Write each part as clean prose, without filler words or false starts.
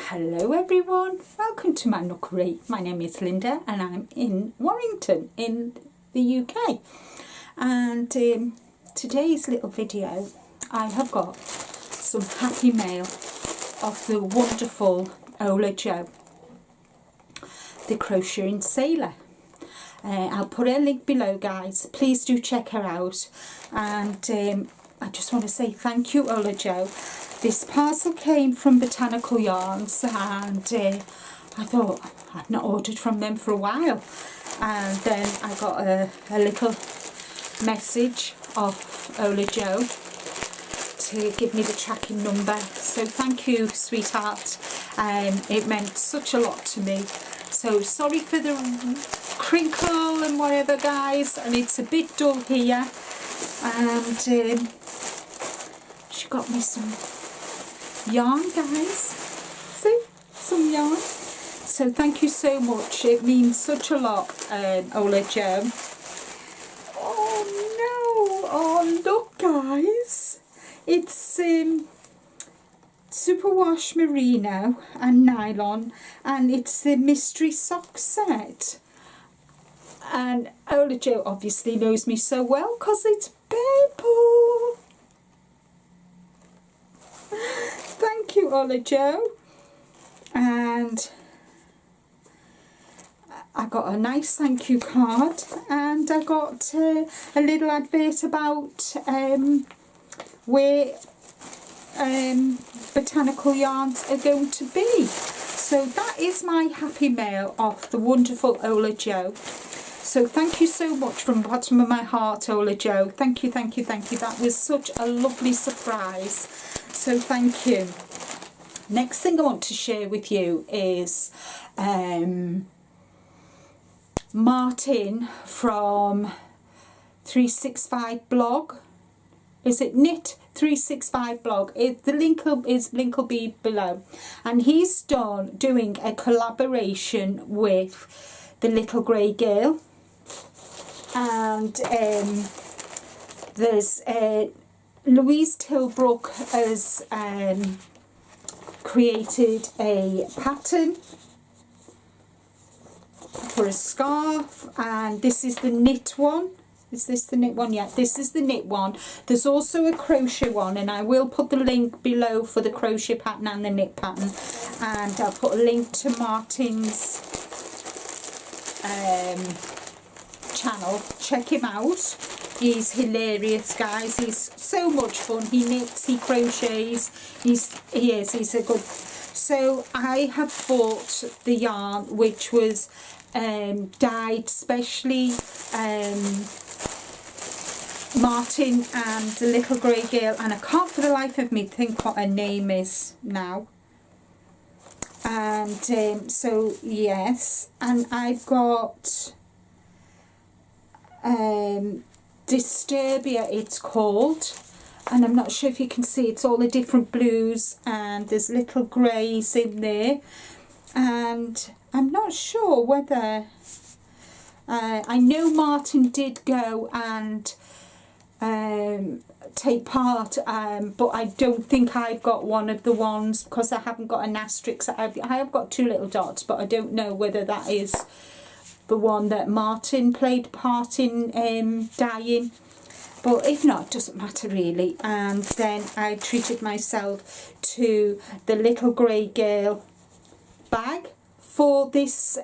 Hello everyone, welcome to my nookery. My name is Linda and I'm in Warrington in the UK, and today's little video I have got some happy mail of the wonderful OlaJoe, the crocheting sailor. I'll put a link below, guys. Please do check her out, and I just want to say thank you, OlaJoe. This parcel came from Botanical Yarns, and I thought I've not ordered from them for a while, and then I got a little message off OlaJoe to give me the tracking number. So thank you, sweetheart. It meant such a lot to me. So sorry for the crinkle and whatever, guys, and it's a bit dull here, and she got me some yarn, guys. See, some yarn. So thank you so much. It means such a lot, OlaJoe. Oh no! Oh look, guys. It's superwash merino and nylon, and it's the mystery sock set. And OlaJoe obviously knows me so well because it's purple. Thank you, OlaJoe. And I got a nice thank you card, and I got a little advert about where Botanical Yarns are going to be. So that is my happy mail of the wonderful OlaJoe. So thank you so much from the bottom of my heart, OlaJoe. Thank you, thank you, thank you. That was such a lovely surprise. So thank you. Next thing I want to share with you is Martin from 365 blog. Is it Knit 365 blog? The link will be below, and he's doing a collaboration with the little grey girl, and there's Louise Tilbrook has created a pattern for a scarf, and this is the knit one. Is this the knit one? Yeah, this is the knit one. There's also a crochet one, and I will put the link below for the crochet pattern and the knit pattern, and I'll put a link to Martin's channel. Check him out. He's hilarious, guys. He's so much fun. He knits, he crochets. He's a good. So I have bought the yarn, which was dyed specially Martin and the little grey girl, and I can't for the life of me think what her name is now. And so yes, and I've got Disturbia, it's called, and I'm not sure if you can see, it's all the different blues, and there's little greys in there, and I'm not sure whether I know Martin did go and take part, but I don't think I've got one of the ones because I haven't got an asterisk. I have got two little dots, but I don't know whether that is the one that Martin played part in dyeing, but if not, it doesn't matter really. And then I treated myself to the little grey girl bag for this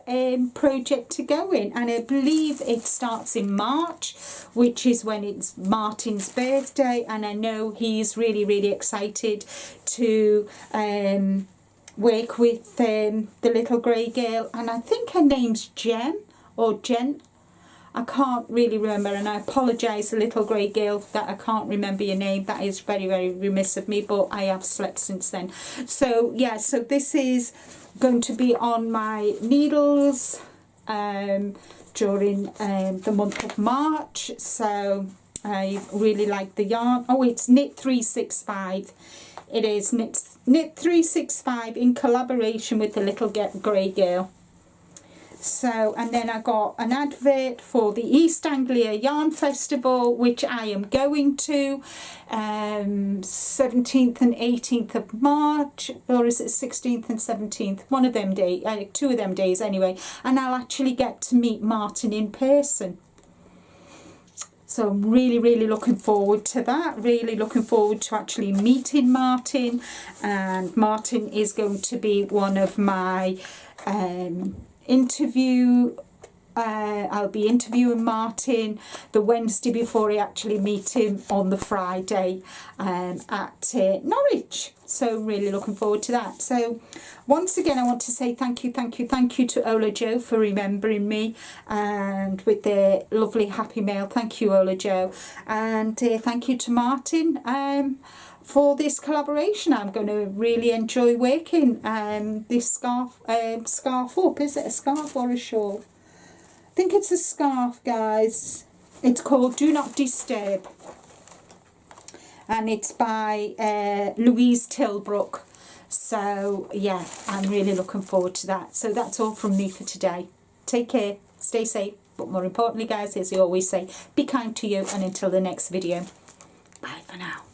project to go in, and I believe it starts in March, which is when it's Martin's birthday, and I know he's really excited to work with the little grey girl, and I think her name's Jen or Jen, I can't really remember, and I apologise, the little grey girl, that I can't remember your name. That is very remiss of me, but I have slept since then. So yeah, so this is going to be on my needles during the month of March. So I really like the yarn. Oh, it's Knit 365. It is Knit 365 in collaboration with the little grey girl. So, and then I got an advert for the East Anglia Yarn Festival, which I am going to 17th and 18th of March, or is it 16th and 17th? One of them days, two of them days anyway. And I'll actually get to meet Martin in person. So I'm really, really looking forward to that. Really looking forward to actually meeting Martin. And Martin is going to be one of my I'll be interviewing Martin the Wednesday before I actually meet him on the Friday at Norwich. So really looking forward to that. So once again, I want to say thank you to OlaJoe for remembering me and with their lovely happy mail. Thank you, OlaJoe. And thank you to Martin for this collaboration. I'm going to really enjoy working this scarf up. Is it a scarf or a shawl? I think it's a scarf, guys. It's called Do Not Disturb, and it's by Louise Tilbrook. So yeah, I'm really looking forward to that. So that's all from me for today. Take care, stay safe, but more importantly, guys, as I always say, be kind to you, and until the next video, bye for now.